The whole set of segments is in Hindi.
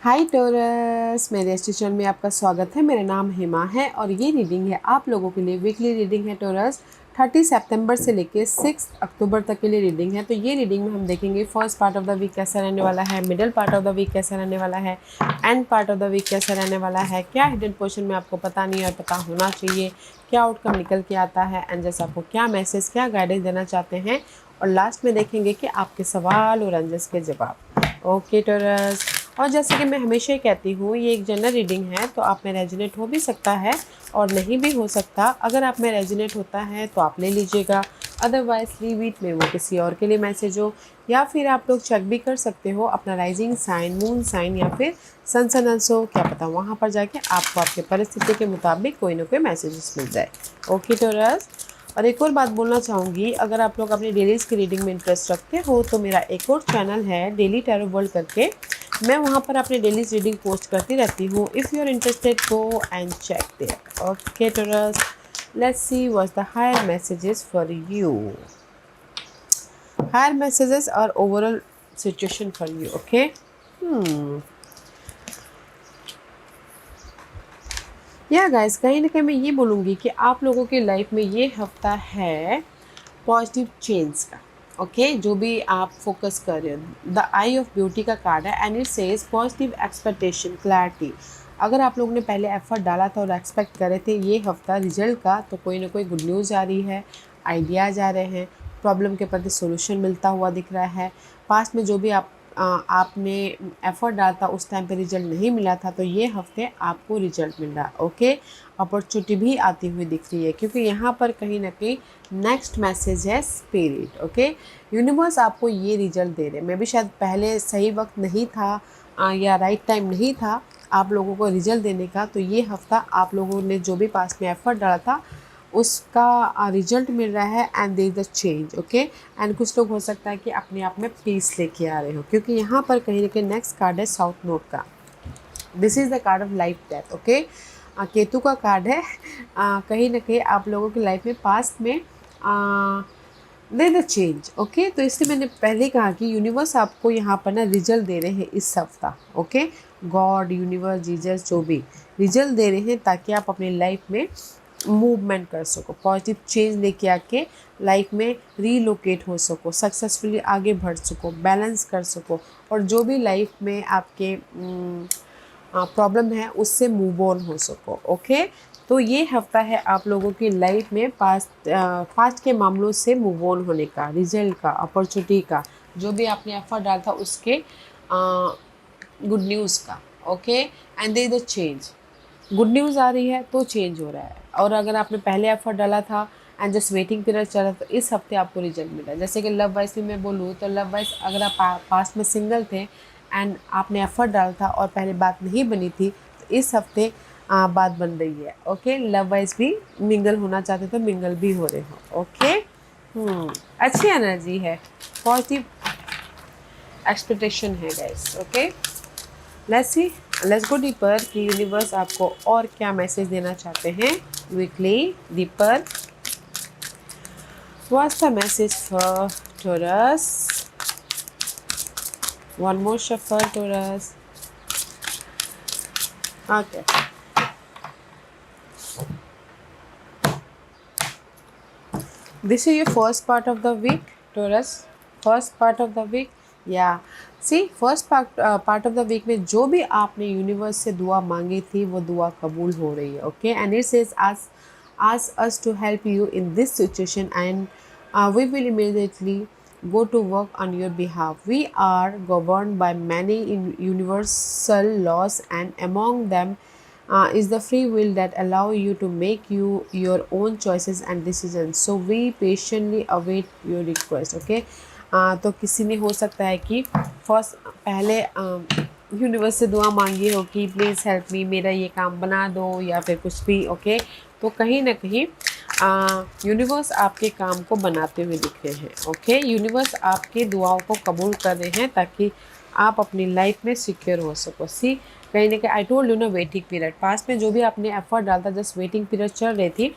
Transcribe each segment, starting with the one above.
हाय टोरस, मेरे स्टेशन में आपका स्वागत है। मेरा नाम हेमा है और ये रीडिंग है आप लोगों के लिए। वीकली रीडिंग है टोरस। 30 सितंबर से लेके 6 अक्टूबर तक के लिए रीडिंग है। तो ये रीडिंग में हम देखेंगे first part of the week कैसा रहने वाला है, middle part of the week कैसा रहने वाला है, end part of the week कैसा रहने वाला है, क्या हिडन पोर्शन में आपको पता नहीं और पता होना चाहिए, क्या आउटकम निकल के आता है, एंड जैसे आपको क्या मैसेज, क्या गाइडेंस देना चाहते हैं, और लास्ट में देखेंगे कि आपके सवाल और एंजल्स के जवाब। ओके टोरस, और जैसे कि मैं हमेशा ही कहती हूँ, ये एक जनरल रीडिंग है, तो आप में रेजोनेट हो भी सकता है और नहीं भी हो सकता। अगर आप में रेजोनेट होता है तो आप ले लीजिएगा, अदरवाइज लीव इट में वो किसी और के लिए मैसेज हो। या फिर आप लोग चेक भी कर सकते हो अपना राइजिंग साइन, मून साइन या फिर सन सनल्स हो, क्या पता वहाँ पर जाके आपको आपके परिस्थिति के मुताबिक कोई ना कोई मैसेजेस मिल जाए। ओके टोरस, और एक और बात बोलना चाहूँगी, अगर आप लोग अपनी डेलीज़ की रीडिंग में इंटरेस्ट रखते हो तो मेरा एक और चैनल है डेली टैरो वर्ल्ड करके। मैं वहाँ पर अपनी डेली रीडिंग पोस्ट करती रहती हूँ। If you are interested go and check there. Okay Taurus, let's see what's the higher messages for you. Higher messages और overall situation for you. Okay, yeah guys, कहीं ना कहीं मैं ये बोलूँगी कि आप लोगों की लाइफ में ये हफ्ता है पॉजिटिव चेंज का। ओके, जो भी आप फोकस कर रहे हो, द आई ऑफ ब्यूटी का कार्ड है and it says positive expectation, clarity. अगर आप लोगों ने पहले एफर्ट डाला था और एक्सपेक्ट कर रहे थे ये हफ्ता रिजल्ट का, तो कोई ना कोई गुड न्यूज़ आ रही है, आइडियाज़ आ रहे हैं, प्रॉब्लम के प्रति सोल्यूशन मिलता हुआ दिख रहा है। पास्ट में जो भी आपने एफर्ट डाला था उस टाइम पे रिजल्ट नहीं मिला था, तो ये हफ्ते आपको रिजल्ट मिल रहा है। ओके, अपॉर्चुनिटी भी आती हुई दिख रही है, क्योंकि यहाँ पर कहीं ना कहीं नेक्स्ट मैसेज है स्पिरिट। ओके, यूनिवर्स आपको ये रिजल्ट दे रहे हैं। मे भी शायद पहले सही वक्त नहीं था या राइट टाइम नहीं था आप लोगों को रिजल्ट देने का, तो ये हफ्ता आप लोगों ने जो भी पास में एफर्ट डाला था उसका रिजल्ट मिल रहा है and there is the change. Okay, and कुछ लोग हो सकता है कि अपने आप में पीस लेके आ रहे हो, क्योंकि यहाँ पर कहीं ना कहीं नेक्स्ट कार्ड है साउथ नोड का। This is the card of life death. Okay, Ketu का कार्ड है। कहीं ना कहीं आप लोगों की लाइफ में पास्ट में दे द चेंज। ओके, तो इसलिए मैंने पहले कहा कि यूनिवर्स आपको यहाँ पर ना रिजल्ट दे रहे हैं इस हफ्ता। ओके, गॉड, यूनिवर्स, जीसस, जो भी रिजल्ट दे रहे हैं ताकि आप अपनी लाइफ में मूवमेंट कर सको, पॉजिटिव चेंज लेके आके लाइफ में रीलोकेट हो सको, सक्सेसफुली आगे बढ़ सको, बैलेंस कर सको, और जो भी लाइफ में आपके प्रॉब्लम है उससे मूव ऑन हो सको। ओके, तो ये हफ्ता है आप लोगों की लाइफ में पास्ट के मामलों से मूव ऑन होने का, रिजल्ट का, अपॉर्चुनिटी का, जो भी आपने एफर्ट डाला था उसके गुड न्यूज़ का। Okay, and there is the change. Good news आ रही है तो चेंज हो रहा है। और अगर आपने पहले एफर्ट डाला था एंड जस्ट वेटिंग पीरियड चला, तो इस हफ्ते आपको रिजल्ट मिला। जैसे कि लव वाइज भी मैं बोलूँ तो लव वाइज अगर आप पास्ट में सिंगल थे एंड आपने एफर्ट डाला था और पहले बात नहीं बनी थी, तो इस हफ्ते बात बन रही है। ओके, लव वाइज भी मिंगल होना चाहते तो मिंगल भी हो रहे हो। ओके, अच्छी एनर्जी है, पॉजिटिव एक्सपेक्टेशन है guys. Okay, let's see, let's go deeper कि यूनिवर्स आपको और क्या मैसेज देना चाहते हैं weekly deeper. What's the message for Taurus? One more shuffle Taurus. Okay, this is your first part of the week Taurus, first part of the week। या see, first part of the week में जो भी आपने यूनिवर्स से दुआ मांगी थी वो दुआ कबूल हो रही है। Okay, and it says ask us to help you in this situation and we will immediately go to work on your behalf. We are governed by many universal laws and among them is the free will that allow you to make your own choices and decisions. So we patiently await your request. Okay, तो किसी ने हो सकता है कि फर्स्ट पहले यूनिवर्स से दुआ मांगी हो कि प्लीज़ हेल्प मी, मेरा ये काम बना दो या फिर कुछ भी। ओके, तो कहीं ना कहीं यूनिवर्स आपके काम को बनाते हुए दिख रहे हैं। ओके, यूनिवर्स आपकी दुआओं को कबूल कर रहे हैं ताकि आप अपनी लाइफ में सिक्योर हो सको। सी, कहीं ना कहीं आई टोल्ड यू ना, वेटिंग पीरियड, पास्ट में जो भी आपने एफर्ट डाला था जस्ट वेटिंग पीरियड चल रही थी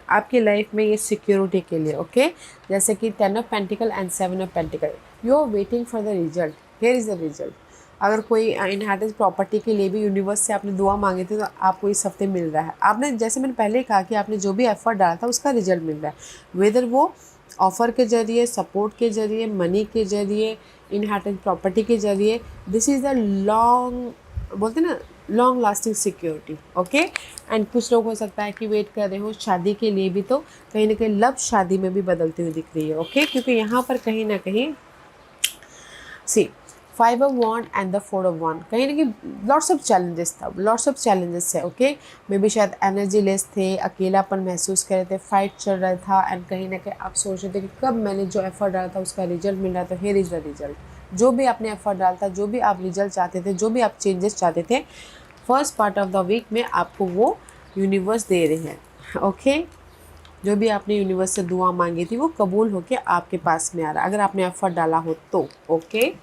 आपकी लाइफ में ये सिक्योरिटी के लिए। ओके, जैसे कि 10 of pentacle and 7 of pentacle, you are waiting for the result, here is the result. अगर कोई इनहेरिटेंस प्रॉपर्टी के लिए भी यूनिवर्स से आपने दुआ मांगी थी तो आपको इस हफ्ते मिल रहा है। आपने, जैसे मैंने पहले कहा कि आपने जो भी एफर्ट डाला था उसका रिजल्ट मिल रहा है, वेदर वो ऑफ़र के ज़रिए, सपोर्ट के ज़रिए, मनी के ज़रिए, इनहेरिटेंस प्रॉपर्टी के ज़रिए। दिस इज़ द लॉन्ग, बोलते हैं ना, long lasting security. Okay. And कुछ लोग हो सकता है कि वेट कर रहे हो शादी के लिए भी, तो कहीं ना कहीं लव शादी में भी बदलती हुई दिख रही है। ओके, क्योंकि यहाँ पर कहीं ना कहीं सी 5 of wand and the 4 of wand, कहीं ना कहीं लॉट्स ऑफ चैलेंजेस था, लॉट्स ऑफ चैलेंजेस है। ओके, मे बी शायद एनर्जी लेस थे, अकेलापन महसूस कर रहे थे, फाइट चल रहा था, एंड कहीं ना कहीं आप सोच रहे थे कि कब मैंने जो एफर्ट डाला था उसका रिजल्ट मिल रहा था। Here is the result. जो भी आपने एफर्ट डाला था, जो भी आप रिजल्ट चाहते थे, जो भी आप चेंजेस चाहते थे, first part of the week में आपको वो यूनिवर्स दे रहे हैं। ओके, जो भी आपने यूनिवर्स से दुआ मांगी थी वो कबूल होके आपके पास में आ रहा है, अगर आपने एफर्ट डाला हो तो। ओके।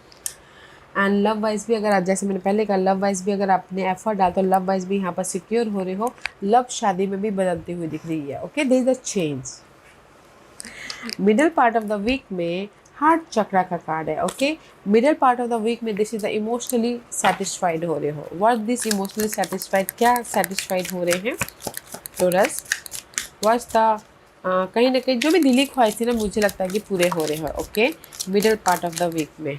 एंड लव वाइज भी, अगर आप, जैसे मैंने पहले कहा, लव वाइज भी अगर आपने एफर्ट डाला तो लव वाइज भी यहाँ पर सिक्योर हो रहे हो, लव शादी में भी बदलती हुई दिख रही है। Okay, this is the change. Middle part of the week में हार्ट चक्रा का कार्ड है। Okay, middle part of the week में this is the emotionally satisfied हो रहे हो। व्हाट दिस इमोशनली सेटिस्फाइड, क्या सेटिस्फाइड हो रहे हैं टोरस? व्हाट्स द कहीं ना कहीं जो भी दिली ख्वाहिश थी ना, मुझे लगता है कि पूरे हो रहे हैं। Okay, middle part of the week में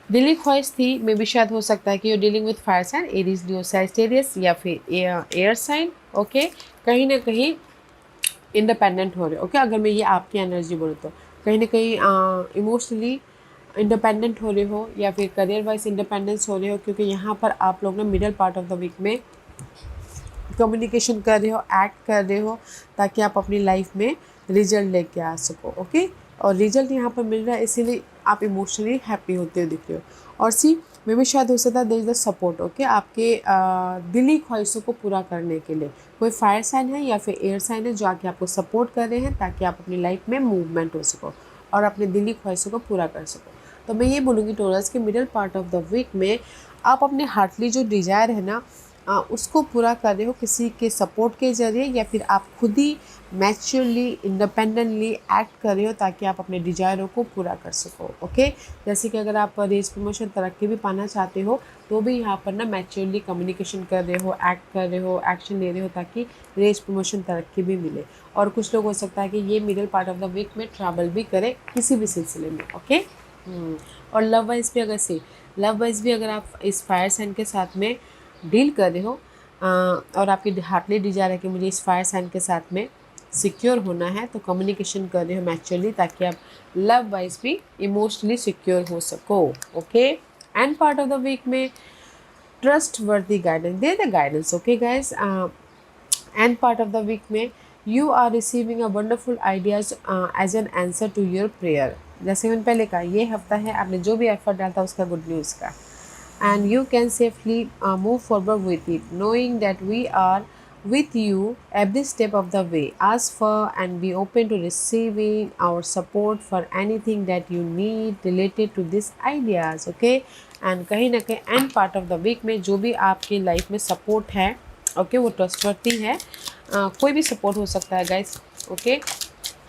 दिली ख्वाहिश थी, मे भी शायद हो सकता है कि you dealing with fire sign, Aries, Leo, Sagittarius, या फिर एयर साइन। ओके, कहीं ना कहीं इंडिपेंडेंट हो रहे हो। ओके, अगर मैं ये आपकी एनर्जी बोलूँ तो कहीं ना कहीं इमोशनली इंडिपेंडेंट हो रहे हो, या फिर करियर वाइज इंडिपेंडेंस हो रहे हो, क्योंकि यहाँ पर आप लोग ना middle part of the week में कम्युनिकेशन कर रहे हो, एक्ट कर रहे हो, ताकि आप अपनी लाइफ में रिजल्ट लेके आ सको। ओके, और रिजल्ट यहाँ पर मिल रहा है, इसीलिए आप इमोशनली हैप्पी होते हुए दिख रहे हो। और सी में भी शायद हो सकता है there is the support. Okay, आपके दिली ख्वाहिशों को पूरा करने के लिए कोई फायर साइन है या फिर एयर साइन है जो आके आपको सपोर्ट कर रहे हैं, ताकि आप अपनी लाइफ में मूवमेंट हो सको और अपने दिली ख्वाहिशों को पूरा कर सको। तो मैं ये बोलूँगी टोरस के middle part of the week में आप अपने हार्टली जो डिज़ायर है ना, उसको पूरा कर रहे हो किसी के सपोर्ट के ज़रिए, या फिर आप खुद ही मैच्योरली इंडिपेंडेंटली एक्ट कर रहे हो, ताकि आप अपने डिज़ायरों को पूरा कर सको। ओके, जैसे कि अगर आप रेस प्रमोशन तरक्की भी पाना चाहते हो तो भी यहाँ पर ना मैच्योरली कम्युनिकेशन कर रहे हो, एक्ट कर रहे हो, एक्शन ले रहे हो, ताकि रेस प्रमोशन तरक्की भी मिले। और कुछ लोग हो सकता है कि ये middle part of the week में ट्रैवल भी करे किसी भी सिलसिले में। ओके, और लव वाइज भी, अगर से लव वाइज भी अगर आप इस फायर साइन के साथ में डील कर रहे हो, और आपकी हार्टली डिजायर है कि मुझे इस फायर साइन के साथ में सिक्योर होना है, तो कम्युनिकेशन कर रहे हो मैच्योरली, ताकि आप लव वाइज भी इमोशनली सिक्योर हो सको। Okay, and part of the week में trustworthy guidance, they the guidance. Okay guys, and part of the week में you are receiving a wonderful ideas as an answer to your prayer. जैसे मैंने पहले कहा, ये हफ्ता है आपने जो भी एफर्ट डाला था उसका गुड न्यूज़ का, and you can safely move forward with it, knowing that we are with you every step of the way. Ask for and be open to receiving our support for anything that you need related to these ideas. Okay, and कहीं ना कहीं end part of the week में जो भी आपकी लाइफ में सपोर्ट है, ओके, वो ट्रस्टवर्दी है। कोई भी सपोर्ट हो सकता है गाइस। ओके,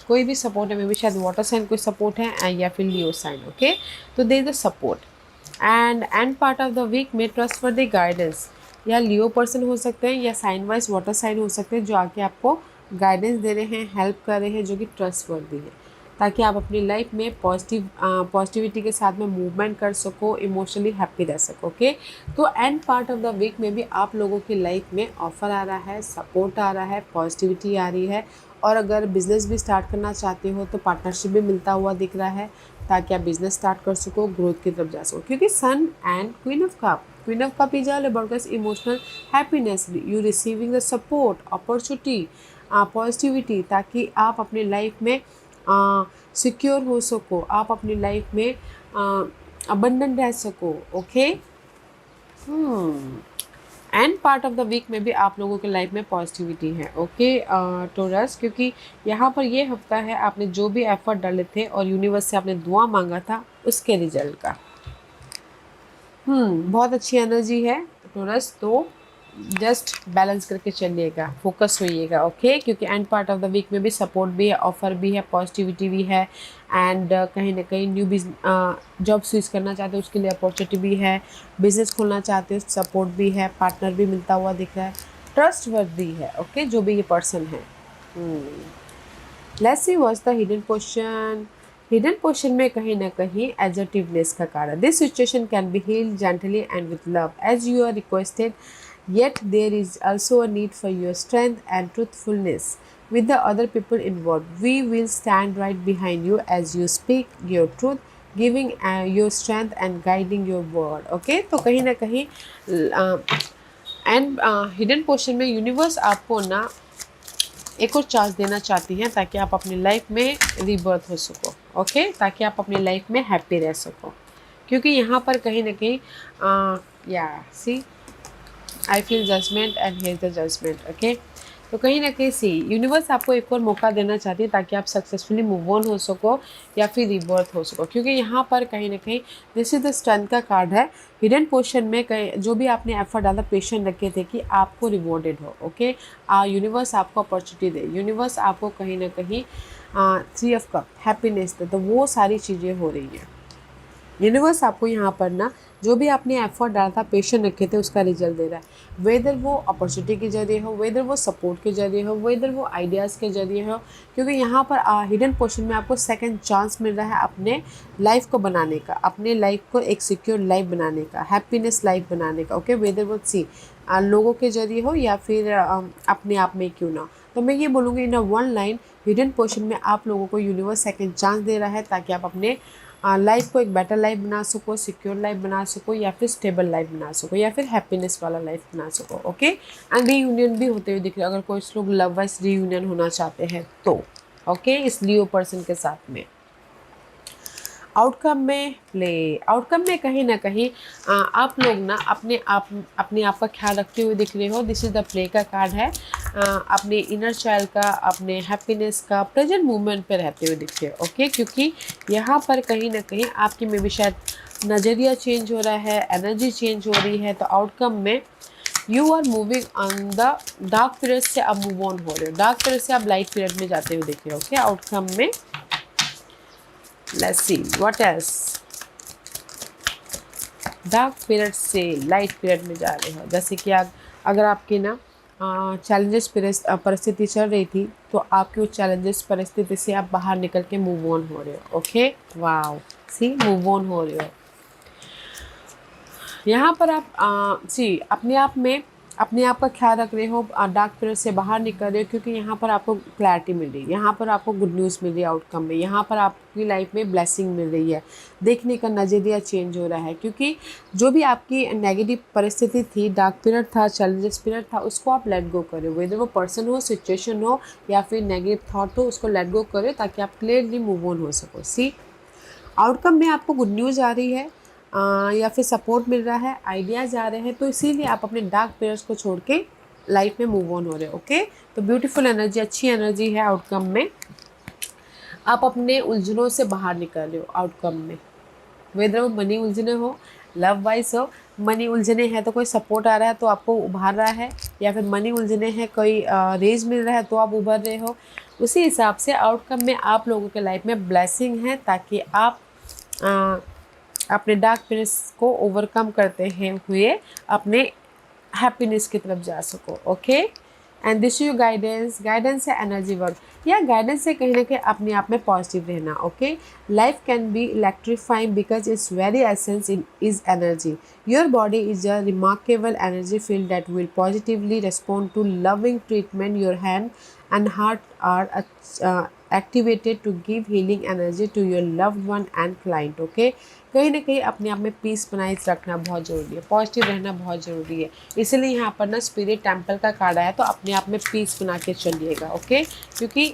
कोई भी सपोर्ट है, मे बी शायद वाटर साइन कोई सपोर्ट है, या फिर लियो साइन। ओके, तो they is the support. And part of the week में ट्रस्टवर्दी गाइडेंस, या लियो पर्सन हो सकते हैं या साइन वाइज वाटर साइन हो सकते हैं, जो आके आपको गाइडेंस दे रहे हैं, हेल्प कर रहे हैं, जो कि ट्रस्टवर्दी है, ताकि आप अपनी लाइफ में पॉजिटिविटी के साथ में मूवमेंट कर सको, इमोशनली हैप्पी रह सको। ओके, तो end part of the week में भी आप लोगों की लाइफ में ऑफर आ रहा है, सपोर्ट आ रहा है, पॉजिटिविटी आ रही है, और अगर बिजनेस भी स्टार्ट करना चाहते हो तो पार्टनरशिप भी मिलता हुआ दिख रहा है, ताकि आप बिजनेस स्टार्ट कर सको, ग्रोथ की तरफ जा सको। क्योंकि sun and queen of cup is all about emotional happiness, you receiving the support, opportunity, positivity, ताकि आप अपनी लाइफ में सिक्योर हो सको, आप अपनी लाइफ में अबंडेंट रह सको। Okay, and part of the week में भी आप लोगों के लाइफ में पॉजिटिविटी है। ओके टोरस, क्योंकि यहाँ पर ये हफ्ता है आपने जो भी एफर्ट डाले थे और यूनिवर्स से आपने दुआ मांगा था उसके रिजल्ट का। बहुत अच्छी एनर्जी है टोरस। तो जस्ट बैलेंस करके चलिएगा, फोकस होइएगा, ओके। क्योंकि end part of the week में भी सपोर्ट भी है, ऑफर भी है, पॉजिटिविटी भी है, एंड कहीं ना कहीं न्यू जॉब स्विच करना चाहते हो उसके लिए अपॉर्चुनिटी भी है, बिजनेस खोलना चाहते हो सपोर्ट भी है, पार्टनर भी मिलता हुआ दिख रहा है, ट्रस्ट वर्दी है, ओके, जो भी ये पर्सन है। Let's see what's the hidden question. Hidden question में कहीं ना कहीं एजर्टिवनेस का कारण, this situation can be healed gently and with love as you are requested, yet there is also a need for your strength and truthfulness with the other people involved. We will stand right behind you as you speak your truth, giving your strength and guiding your word, okay। तो कहीं ना कहीं एंड हिडन क्वेश्चन में यूनिवर्स आपको ना एक और चांस देना चाहती हैं ताकि आप अपनी लाइफ में रीबर्थ हो सको, ओके, ताकि आप अपनी लाइफ में हैप्पी रह सको। क्योंकि यहाँ पर कहीं ना कहीं या see I feel judgement and hear the judgement, okay. तो कहीं ना कहीं सी यूनिवर्स आपको एक और मौका देना चाहती है ताकि आप सक्सेसफुली मूव ऑन हो सको या फिर रिबर्थ हो सको। क्योंकि यहाँ पर कहीं ना कहीं दिस इज द स्ट्रेंथ का कार्ड है। हिडन पोर्शन में कहीं जो भी आपने एफर्ट डाला, पेशेंट रखे थे कि आपको रिवॉर्डेड हो, ओके। यूनिवर्स आपको अपॉर्चुनिटी दे, यूनिवर्स आपको कहीं ना कहीं 3 ऑफ कप हैप्पीनेस दे, तो वो सारी चीज़ें हो रही हैं। यूनिवर्स आपको यहाँ पर ना जो भी आपने एफर्ट डाला था, पेशेंट रखे थे, उसका रिजल्ट दे रहा है। वेदर वो अपॉर्चुनिटी के जरिए हो, वेदर वो सपोर्ट के जरिए हो, वेदर वो आइडियाज़ के जरिए हो। क्योंकि यहाँ पर हिडन पोर्शन में आपको सेकंड चांस मिल रहा है अपने लाइफ को बनाने का, अपने लाइफ को एक सिक्योर लाइफ बनाने का, हैप्पीनेस लाइफ बनाने का, ओके। वेदर वो सी लोगों के जरिए हो या फिर अपने आप में क्यों ना। तो मैं ये बोलूँगी in one line, hidden portion में आप लोगों को यूनिवर्स सेकंड चांस दे रहा है ताकि आप अपने लाइफ को एक बेटर लाइफ बना सको, सिक्योर लाइफ बना सको, या फिर स्टेबल लाइफ बना सको, या फिर हैप्पीनेस वाला लाइफ बना सको, ओके। एंड रीयूनियन भी होते हुए दिख रहे हैं, अगर कोई लोग लव वाइज रीयूनियन होना चाहते हैं तो, ओके, इस लियो पर्सन के साथ में। आउटकम में प्ले, आउटकम में कहीं ना कहीं आप लोग ना अपने आप का ख्याल रखते हुए दिख रहे हो। दिस इज़ द प्ले का कार्ड है। अपने इनर चाइल्ड का, अपने हैप्पीनेस का, प्रेजेंट मूवमेंट पे रहते हुए दिख रहे हो, ओके। क्योंकि यहाँ पर कहीं ना कहीं आपकी में भी शायद नज़रिया चेंज हो रहा है, एनर्जी चेंज हो रही है। तो आउटकम में you are moving on the dark period से आप मूव ऑन हो रहे हो, डार्क पीरियड से आप लाइट पीरियड में जाते हुए दिख रहे हो, ओके। आउटकम में let's see what else, dark period से लाइट पीरियड में जा रहे हो। जैसे कि अगर आपकी ना चैलेंजेस परिस्थिति चल रही थी तो आपकी उस चैलेंजेस परिस्थिति से आप बाहर निकल के मूव ऑन हो रहे हो, okay. Wow, see move on हो रहे हो। यहाँ पर आप सी अपने आप का ख्याल रख रहे हो, डार्क पीरियड से बाहर निकल रहे हो। क्योंकि यहाँ पर आपको क्लैरिटी मिल रही है, यहाँ पर आपको गुड न्यूज़ मिल रही है आउटकम में, यहाँ पर आपकी लाइफ में ब्लेसिंग मिल रही है, देखने का नज़रिया चेंज हो रहा है। क्योंकि जो भी आपकी नेगेटिव परिस्थिति थी, डार्क पीरियड था, चैलेंजेस पीरियड था, उसको आप लेट गो करो। वेदर वो पर्सन हो, सिचुएशन हो, या फिर नेगेटिव थॉट हो, उसको लेट गो करो ताकि आप क्लियरली मूव ऑन हो सको। सी आउटकम में आपको गुड न्यूज़ आ रही है, या फिर सपोर्ट मिल रहा है, आइडियाज़ आ रहे हैं, तो इसीलिए आप अपने डार्क पीरियड्स को छोड़ के लाइफ में मूव ऑन हो रहे हो, ओके। तो ब्यूटीफुल एनर्जी, अच्छी एनर्जी है आउटकम में। आप अपने उलझनों से बाहर निकल रहे हो आउटकम में। वेदर वो मनी उलझने हो, लव वाइज हो, मनी उलझने हैं तो कोई सपोर्ट आ रहा है तो आपको उभार रहा है, या फिर मनी उलझने हैं कोई रेज मिल रहा है तो आप उभर रहे हो। उसी हिसाब से आउटकम में आप लोगों के लाइफ में ब्लेसिंग है ताकि आप अपने डार्क पीरियड्स को ओवरकम करते हुए अपने हैप्पीनेस की तरफ जा सको, okay. And this you guidance है एनर्जी वर्क, या गाइडेंस है कहीं ना कहीं अपने आप में पॉजिटिव रहना, okay. Life can be electrifying because it's very essence in is energy. Your body is a remarkable energy field that will positively respond to loving treatment. Your hand and heart are activated to give healing energy to your loved one and client, okay। कहीं ना कहीं अपने आप में पीस बनाए रखना बहुत ज़रूरी है, पॉजिटिव रहना बहुत ज़रूरी है। इसलिए यहाँ पर ना स्पिरिट टेम्पल का कार्ड आया, तो अपने आप में पीस बना के चलिएगा, ओके। क्योंकि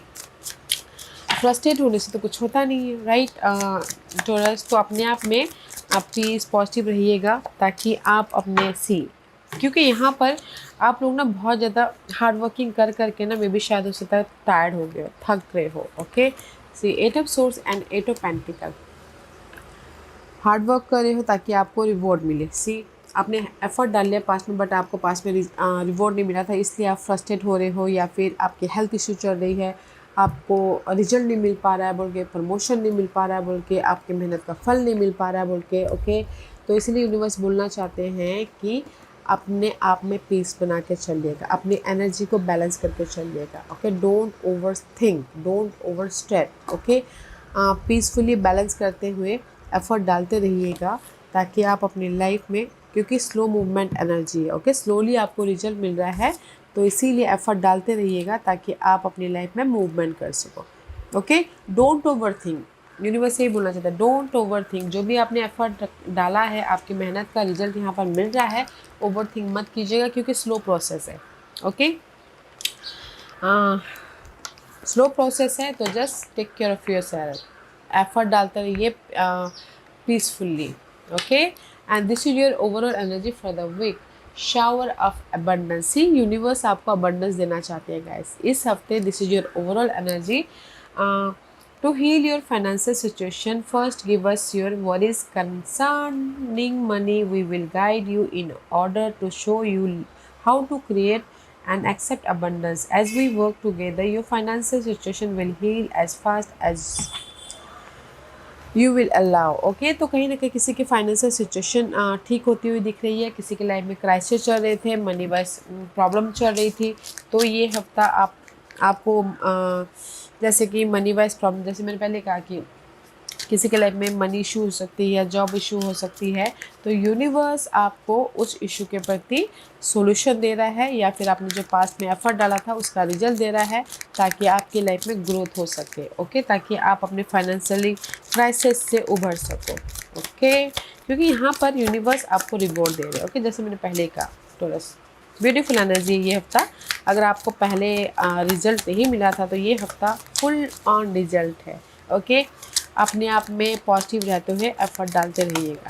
फ्रस्ट्रेट होने से तो कुछ होता नहीं है, राइट टोरस। तो अपने आप में आप पीस पॉजिटिव रहिएगा ताकि आप अपने क्योंकि यहाँ पर आप लोग ना बहुत ज़्यादा हार्ड वर्किंग कर करके ना मे बी शायद उससे तक टायर्ड हो गए, थक रहे हो, okay. See 8 of source and 8 of pentacle, hard work कर रहे हो ताकि आपको रिवॉर्ड मिले। सी आपने एफर्ट डाल लिया पास्ट में बट आपको पास्ट में रिवॉर्ड नहीं मिला था, इसलिए आप फ्रस्ट्रेट हो रहे हो, या फिर आपकी हेल्थ इशू चल रही है, आपको रिजल्ट नहीं मिल पा रहा है बोल के, प्रमोशन नहीं मिल पा रहा है बोल के, आपके मेहनत का फल नहीं मिल पा रहा है बोल के, ओके। तो इसलिए यूनिवर्स बोलना चाहते हैं कि अपने आप में पीस बना के चलिएगा, अपनी एनर्जी को बैलेंस करके चलिएगा, okay. Don't over think, don't over stress, okay. Peacefully balance करते हुए एफर्ट डालते रहिएगा ताकि आप अपनी लाइफ में, क्योंकि स्लो मूवमेंट एनर्जी है, ओके, स्लोली आपको रिजल्ट मिल रहा है, तो इसीलिए एफर्ट डालते रहिएगा ताकि आप अपनी लाइफ में मूवमेंट कर सको, okay. Don't over think, universe यही बोलना चाहता है, डोंट ओवर थिंक। जो भी आपने एफर्ट डाला है, आपकी मेहनत का रिजल्ट यहाँ पर मिल रहा है, ओवर थिंक मत कीजिएगा क्योंकि स्लो प्रोसेस है, ओके। स्लो प्रोसेस है, तो just take care of your self, effort डालते रहिए peacefully, okay. And this is your overall energy for the week. Shower of abundance, universe आपको अबंडेंस देना चाहते हैं गाइस इस हफ्ते। This is your overall energy to heal your financial situation. First give us your worries concerning money, we will guide you in order to show you how to create and accept abundance. As we work together, your financial situation will heal as fast as you will allow. Okay, तो कहीं ना कहीं किसी की फाइनेंशियल सिचुएशन ठीक होती हुई दिख रही है, किसी के लाइफ में क्राइसिस चल रहे थे, मनी वाइज प्रॉब्लम चल रही थी, तो ये हफ्ता आपको जैसे कि मनी वाइज प्रॉब्लम, जैसे मैंने पहले कहा कि किसी के लाइफ में मनी इशू हो सकती है या जॉब इशू हो सकती है, तो यूनिवर्स आपको उस इशू के प्रति सॉल्यूशन दे रहा है, या फिर आपने जो पास्ट में एफर्ट डाला था उसका रिजल्ट दे रहा है ताकि आपकी लाइफ में ग्रोथ हो सके, ओके, ताकि आप अपने फाइनेंशियली क्राइसिस से उभर सको, ओके। क्योंकि यहाँ पर यूनिवर्स आपको रिवॉर्ड दे रहे हैं, ओके, जैसे मैंने पहले कहा। टॉरस ब्यूटीफुल एनर्जी ये हफ्ता। अगर आपको पहले रिजल्ट नहीं मिला था तो ये हफ्ता फुल ऑन रिजल्ट है, ओके। अपने आप में पॉजिटिव रहते हुए एफर्ट डालते रहिएगा,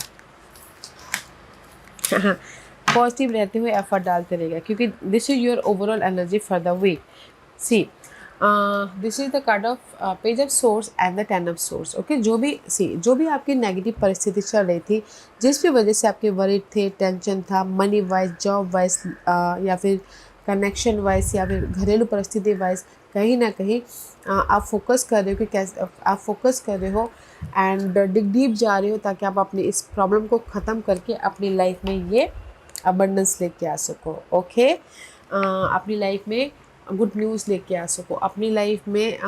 पॉजिटिव रहते हुए एफर्ट डालते रहिएगा, क्योंकि this is your overall energy for the week. See this is the card of page of source and the 10 of source, okay. जो भी आपकी नेगेटिव परिस्थिति चल रही थी, जिस भी वजह से आपके वरीड थे, टेंशन था, मनी वाइज, जॉब वाइज, या फिर कनेक्शन वाइज, या फिर घरेलू परिस्थिति वाइज, कहीं ना कहीं आप फोकस कर रहे हो कि कैसे आप फोकस कर रहे हो एंड डिग डीप जा रहे हो ताकि आप अपनी इस प्रॉब्लम को ख़त्म करके अपनी लाइफ में ये अबंडेंस लेके आ सको, ओके। अपनी लाइफ में गुड न्यूज़ लेके आ सको, अपनी लाइफ में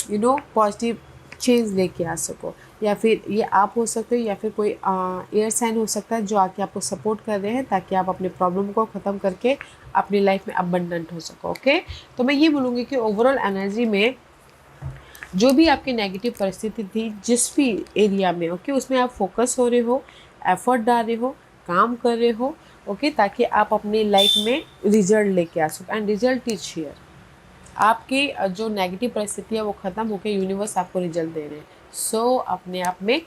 पॉजिटिव चेंज लेके आ सको, या फिर ये आप हो सकते हो या फिर कोई एयर साइन हो सकता है जो आके आपको सपोर्ट कर रहे हैं ताकि आप अपने प्रॉब्लम को ख़त्म करके अपनी लाइफ में अबंडेंट हो सको, ओके। तो मैं ये बोलूँगी कि ओवरऑल एनर्जी में जो भी आपकी नेगेटिव परिस्थिति थी जिस भी एरिया में, ओके, उसमें आप फोकस हो रहे हो, एफर्ट डाल रहे हो, काम कर रहे हो, ओके, ताकि आप अपनी लाइफ में रिजल्ट लेके आ सको। एंड रिजल्ट इज हियर, आपकी जो नेगेटिव परिस्थिति है वो ख़त्म होकर यूनिवर्स आपको रिजल्ट दे रहे हैं। सो अपने आप में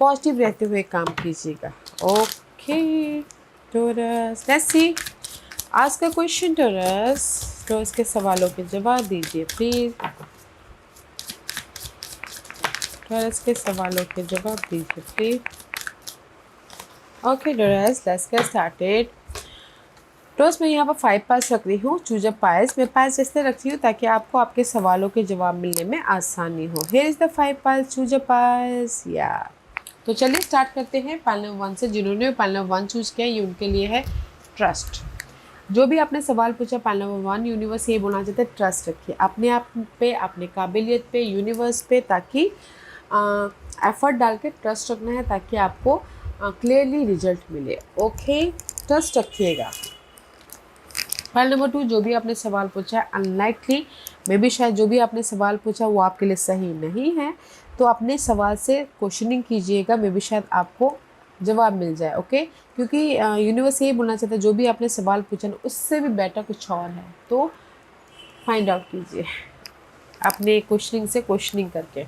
पॉजिटिव रहते हुए काम कीजिएगा, ओके। टॉरस, लेट्स सी आज का क्वेश्चन। टॉरस के सवालों के जवाब दीजिए प्लीज। टॉरस के सवालों के जवाब दीजिए please. Okay taurus, let's get started. Taurus, मैं यहाँ पर 5 पाइल्स रख रही हूँ, चूज अ पाइल्स। मैं पाइल्स इसलिए रखती हूँ ताकि आपको आपके सवालों के जवाब मिलने में आसानी हो। Here is the 5 piles, choose a piles, या। तो चलिए स्टार्ट करते हैं पाइल नंबर 1 से। जिन्होंने पाइल नंबर 1 चूज किया ये उनके लिए है ट्रस्ट। जो भी आपने सवाल पूछा पाइल नंबर 1, यूनिवर्स ये बोलना चाहते हैं ट्रस्ट रखिए अपने आप पे, अपने काबिलियत पे, यूनिवर्स पे, ताकि एफर्ट डाल के ट्रस्ट रखना है ताकि आपको क्लियरली रिजल्ट मिले, ओके। ट्रस्ट रखिएगा। फाइल नंबर 2, जो भी आपने सवाल पूछा है अनलाइकली मे भी शायद जो भी आपने सवाल पूछा वो आपके लिए सही नहीं है, तो अपने सवाल से क्वेश्चनिंग कीजिएगा, मे भी शायद आपको जवाब मिल जाए, ओके। क्योंकि यूनिवर्स यही बोलना चाहता है जो भी आपने सवाल पूछा ना उससे भी बेटर कुछ और है, तो फाइंड आउट कीजिए अपने क्वेश्चनिंग से, क्वेश्चनिंग करके।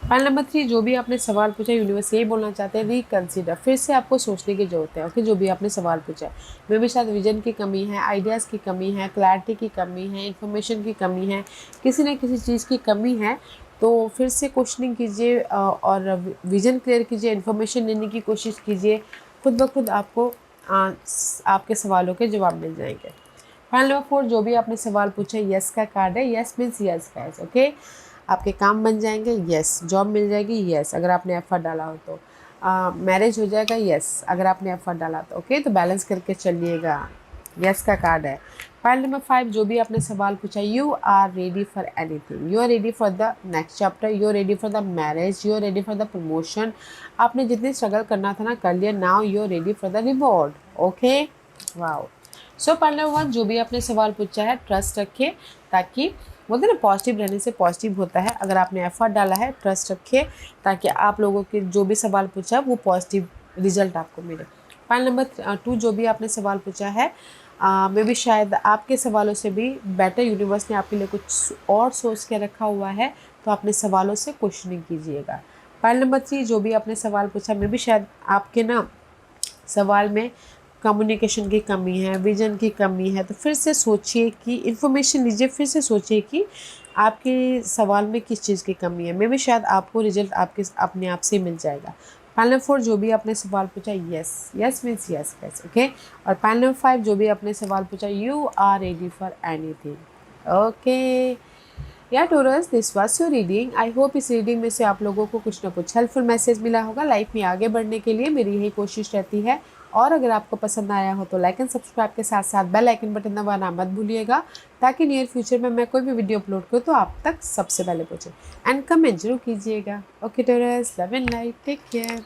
फाइल नंबर 3, जो भी आपने सवाल पूछा यूनिवर्स यही बोलना चाहते हैं रिकन्सिडर, फिर से आपको सोचने की जरूरत है, ओके। जो भी आपने सवाल पूछा है मे भी शायद विजन की कमी है, आइडियाज़ की कमी है, क्लैरिटी की कमी है, इन्फॉर्मेशन की कमी है, किसी न किसी चीज़ की कमी है, तो फिर से क्वेश्चनिंग कीजिए और विजन क्लियर कीजिए, इन्फॉर्मेशन लेने की कोशिश कीजिए, खुद ब खुद आपको आपके सवालों के जवाब मिल जाएंगे। पॉइंट नंबर 4, जो भी आपने सवाल पूछा यस का कार्ड है। Yes means yes guys, okay. आपके काम बन जाएंगे, यस। जॉब मिल जाएगी, यस, अगर आपने एफर्ट डाला हो तो। मैरिज हो जाएगा, यस, अगर आपने एफर्ट डाला तो। ओके, तो बैलेंस करके चलिएगा, यस का कार्ड है। पॉइंट नंबर 5, जो भी आपने सवाल पूछा, you are ready for anything. You are ready for the next chapter, you are ready for the marriage, you are ready for the promotion. आपने जितनी स्ट्रगल करना था ना कर लिया, now you are ready for the reward. Okay, wow. So point number 1, जो भी आपने सवाल पूछा है ट्रस्ट रखिए, ताकि बोलते हैं ना पॉजिटिव रहने से पॉजिटिव होता है। अगर आपने एफर्ट डाला है, ट्रस्ट रखिए, ताकि आप लोगों के जो भी सवाल पूछा वो पॉजिटिव रिजल्ट आपको मिले। पॉइंट नंबर 2, जो भी आपने सवाल पूछा है, मे भी शायद आपके सवालों से भी बेटर यूनिवर्स ने आपके लिए कुछ और सोच के रखा हुआ है, तो अपने सवालों से क्वेश्चनिंग कीजिएगा। पॉइंट नंबर 3, जो भी आपने सवाल पूछा, मे भी शायद आपके ना सवाल में कम्युनिकेशन की कमी है, विजन की कमी है, तो फिर से सोचिए कि इन्फॉर्मेशन लीजिए, फिर से सोचिए कि आपके सवाल में किस चीज़ की कमी है। मे भी शायद आपको रिजल्ट आपके अपने आप से मिल जाएगा। पैनल नंबर 4, जो भी आपने सवाल पूछा, yes, yes means yes guys, okay. और पैनल नंबर 5, जो भी आपने सवाल पूछा, you are ready for anything. Okay या Taurus, this was your reading. I hope इस रीडिंग में से आप लोगों को कुछ ना कुछ हेल्पफुल मैसेज मिला होगा। लाइफ में आगे बढ़ने के लिए मेरी यही कोशिश रहती है। और अगर आपको पसंद आया हो तो लाइक एंड सब्सक्राइब के साथ साथ बेल आइकन बटन दबाना मत भूलिएगा, ताकि नियर फ्यूचर में मैं कोई भी वीडियो अपलोड करूँ तो आप तक सबसे पहले पहुँचे। एंड कमेंट जरूर कीजिएगा। Okay Taurus, love and light, take care.